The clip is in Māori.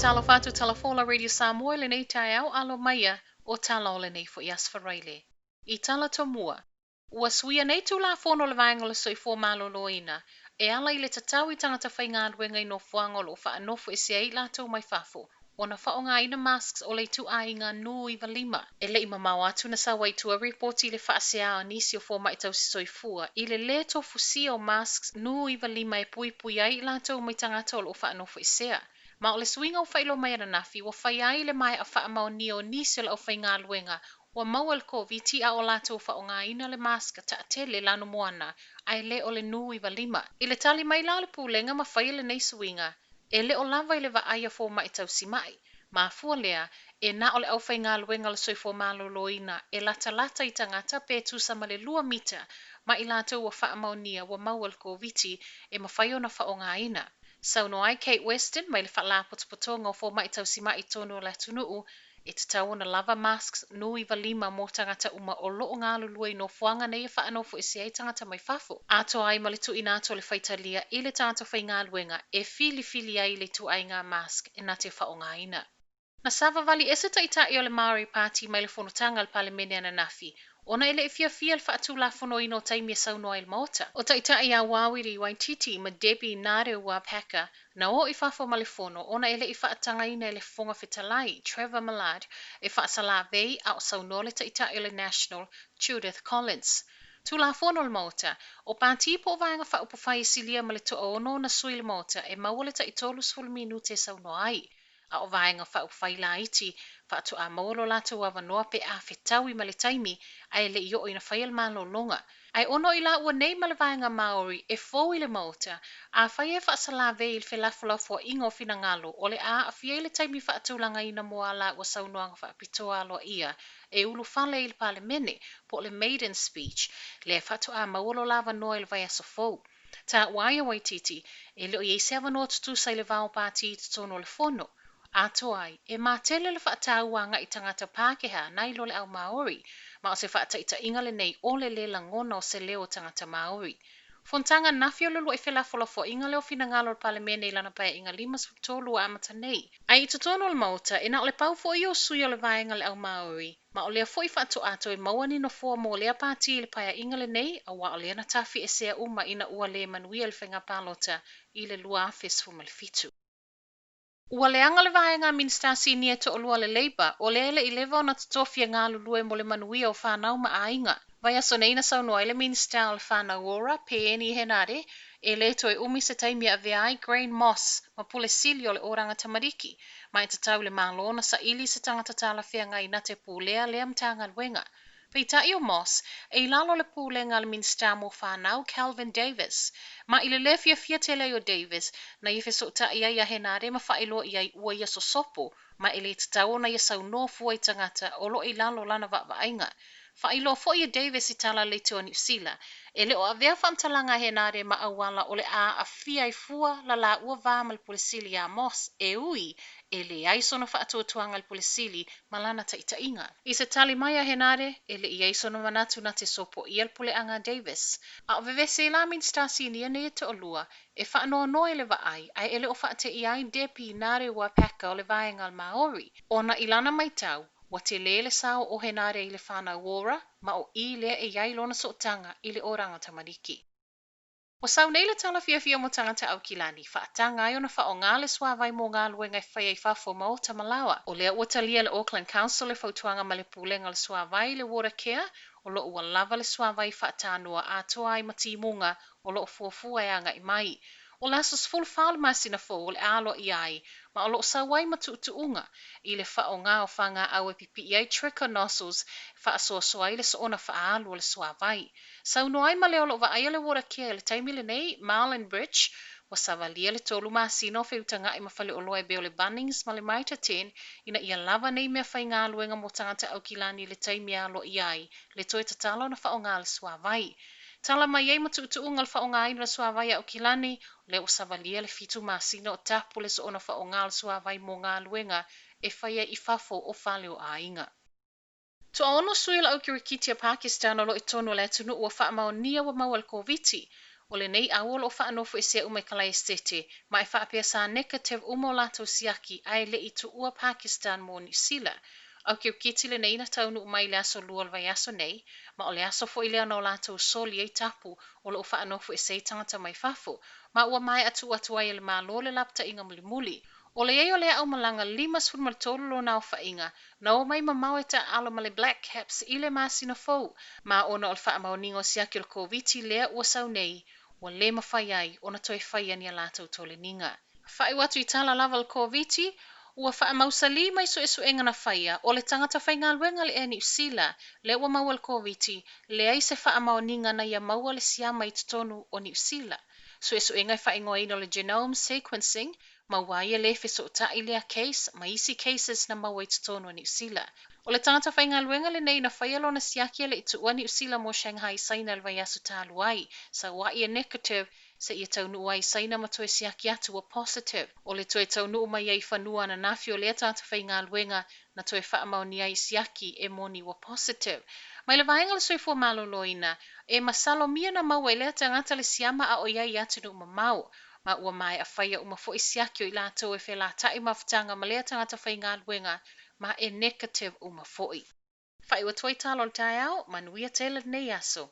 talo fatu talafola Radio Samoa le nei tai au alo maia o tala o le nei fo ias wharaile. I tala to mua. Ua suia nei tu la fono le vaenga le soi fo malo loina. E ala i le tatau I tangata whainga aduenga I no fuangolo fa anofo e se ai lato mai fafo. Ona whaonga ina masks o le tu ainga nui valima. E le ima mau atu na sa waitua reporti le whaasea o nisi o fōma I tau soi fua. I le to fusia o masks nui valima e pui pui ai lato mai tangata o lo wha anofo e sea. Ma o le swinga o whailo mai ana nafi, wa whai ai le mai a wha amau ni o nisi o whai ngā luenga, wa mau al COVID a o lato wha o ngā ina le maska ta atele lano moana, ai le o le nui wa lima. I le tali mai la le pūlenga ma whai le nei swinga, e le o lava I le wa aia fō mai tau si mai. Ma fua lea, e na o le au whai ngā luenga le soi fō malo loina, e lata lata I tangata pe tu sama le 2 mita, ma I lato wa wha amau nia wa mau al COVID e ma whai ona wha o ngā ina. Sauno ai Kate Weston mai le whala potopotonga o fō mai tau si mai tono le tunuu e te tau na lava masks nui valima mō tangata uma o loo ngā lulua I no fuanga nei e whaanofo e se ai tangata mai fafo. Ato ai ma le tu inato le whaitalia I le tātou whai ngā luenga e fili ai le tu ai ngā mask e na te wha o ngā ina. Na sava vali ese ta ita I o le Maori Party mai le whanotanga al palemene ana nafi. Ona ele fia le whaatu la whono ino taimi e saunoa il mota. O ta ita I a wawiri Waititi ma Debbie Nare wa Paka, na o I whafo ma le whono, ona ele I whaatanga ina ele whonga whetalai, Trevor Millard, e whaasala vei a o saunoa le ta ita I le National, Judith Collins. Tu la whono le mota, o pāti po vaenga whaupo whai silia ma le to ono na sui le mota, e maua ta itolu sul minute saunoa ai. A o vaenga whaupo whai la iti, whaatu a maolo lato wa wanoa pe a whetaui ma le taimi, ai le I o ina whaial malo longa. Ai ono I la ua nei ma le vaenga Maori e fōu I le mota, a whai e whaasala vei il whelafulafua ingo fina ngalo, o le a whia I le taimi whaatulanga ina mua la ua saunoanga whaapitoa aloa ia, e ulu whale il pale mene, po le maiden speech, le whaatu a maolo la wanoa il vai aso fōu. Ta waia Waititi, e leo I eise awanoa tutu sai le vao pāti I tono le whono. Ato ai, e mā tele le whaatauanga I tangata Pākehā nai lo le au Maori, ma o se whaataita inga le nei o le langona o se leo tangata Maori. Fontanga nafio lulu e whelafolafo inga leo fina ngalo le palemene I lana pae inga 5 amata nei. Ai I tono le mauta, e na o le paufo I o sui o le vaenga le au Maori, ma o lea foi whaato ato e mauani no fua mo lea pāti le pae inga le nei, a wa o lea na tafi e sea uma ina ua le manuia le whenga palota I le lua afes fuma le fitu. Ua leanga le vaenga minsta sinia to olua le Labour, o leele I lewa na tutofia ngā lulue mo le manuia o whanau ma ainga. Vai aso neina saunoa le minsta o le whanau ora, PNI henare, e le to e umi se taimi a veai Grain Moss, ma pule sili o le oranga tamariki, ma e tatau le malona sa ili se tangata tala whianga I na te pūlea lea mtanga lwenga. Pei tai o Moss, e lalo le pūlenga le minsta mo whanau Calvin Davis, ma I le lefia tele o Davis, na I so ta ia ia henare ma whaelo ia I ua ia so sopo, ma I le tatau na ia sau no fua I tangata o lo I lalo lana vainga. Whaelo fo ia Davis I tala le to New Zealand, e le o avea whamtalanga henare ma awala o le a fia I fua la ua vāma le pulisili a Moss, e ui, e le aisona whaatuatuanga le pulisili malana ta ita inga. I se tali mai a henare, e le I aisona manatu na te sopo I al pule anga Davis. A o vevese la min stasi ni ane te olua, e whaanoa noe le vaai, ai ele o whaate I ai Debbie Nare wa Paka o le vaenga al Maori. Ona ilana mai tau, wa te lele sao o henare I le whanau ora, ma o I lea e iai lona sootanga I le oranga tamariki. O sau nei le tala fia mo tangata au kilani, whaatanga ai ona wha o ngā le swawai mo ngā luenga I whai ai whafo ma o tamalawa. O lea ua talia le Auckland Council le whautuanga ma le pūlenga le swawai le water care, o lo ua lava le swawai whaatanua atoa ai matimunga o lo fuafua e anga I mai. O le asos full whaole masina fo o le alo I ai, ma o lo sawai matuutuunga I le wha o ngā o whanga au e pipi I ai tricker nozzles wha asoa I le soona wha alo le swawai. Sau no ai ma leo lo wa ai le water care le taimi le nei, Marlin Bridge, wa savalia le tolu masina o whiutanga I mawhale o loe beo le Bunnings ma le Maita 10, ina ia lava nei mea whai ngā luenga mo tangata au kilani le taimi alo I ai, le toi tatalo na wha o ngā le swawai. Tala mai ei matuutuunga le wha o ngā ina le swawai au kilani, le o savalia le fitu masina o tapu le soona wha o ngā le swawai mo ngā luenga e whaia I fafo o whale o a inga. To ono sui la au ki rikitia Pakistan o lo I tonu le tunu ua wha mao nia wa mau al koviti. O le nei awol o whaanofo e sea ume kalai stete, ma e whaapea sa negative umo lato siaki ai le i tu ua Pakistan mo New Zealand. Au kiu kiti le nei na taunu umai le aso lua le vai aso nei, ma o le aso fo ilea no lato soli e tapu o le o whaanofo e sei tangata mai fafo, ma ua mai atu ai le malo le lapta inga muli muli. O le eo le au malanga 5 lo na o whainga, na o mai mamau e ta alo ma le Black Caps i le masina fou, ma ona o le wha amau ningo siaki o le COVID lea ua sau nei, ua le mawhai ai ona toi whai ani a lātou tole ninga. Whai watu i tala lava le COVID, ua wha amau sali mai so esu enga na whaia, o le tangata whai ngā luenga le eni usila, le ua maua le COVID, le ai se wha amau ninga na ia maua le siama i tutonu o ni usila. So esu enga i whai ngoa ino le genome sequencing, ma waia le feso ta ilea case, ma isi cases na maua i tutonu o ni usila. O le tangata whai ngā luenga le nei na whai alo na siaki le i tu ua ni usila mo Shanghai saina le vai asu tālu ai, sa wa ia negative, se ia taunu ai saina ma toe siaki atu wa positive. O le toe taunu mai ai whanua na nafi o le tangata whai ngā luenga na toe wha amau ni ai siaki e moni wa positive. Mai le vaenga le soifua maloloina, e masalo mia na maua i le tangata le siama a o iai atu nu mamau, ma ua mai a whaia uma fo i siaki o i lātou e whe la tai mawhtanga ma le tangata whai ngā luenga, ma e negative uma foi. Whai ua toi talo le tai au, manuia tele nei aso.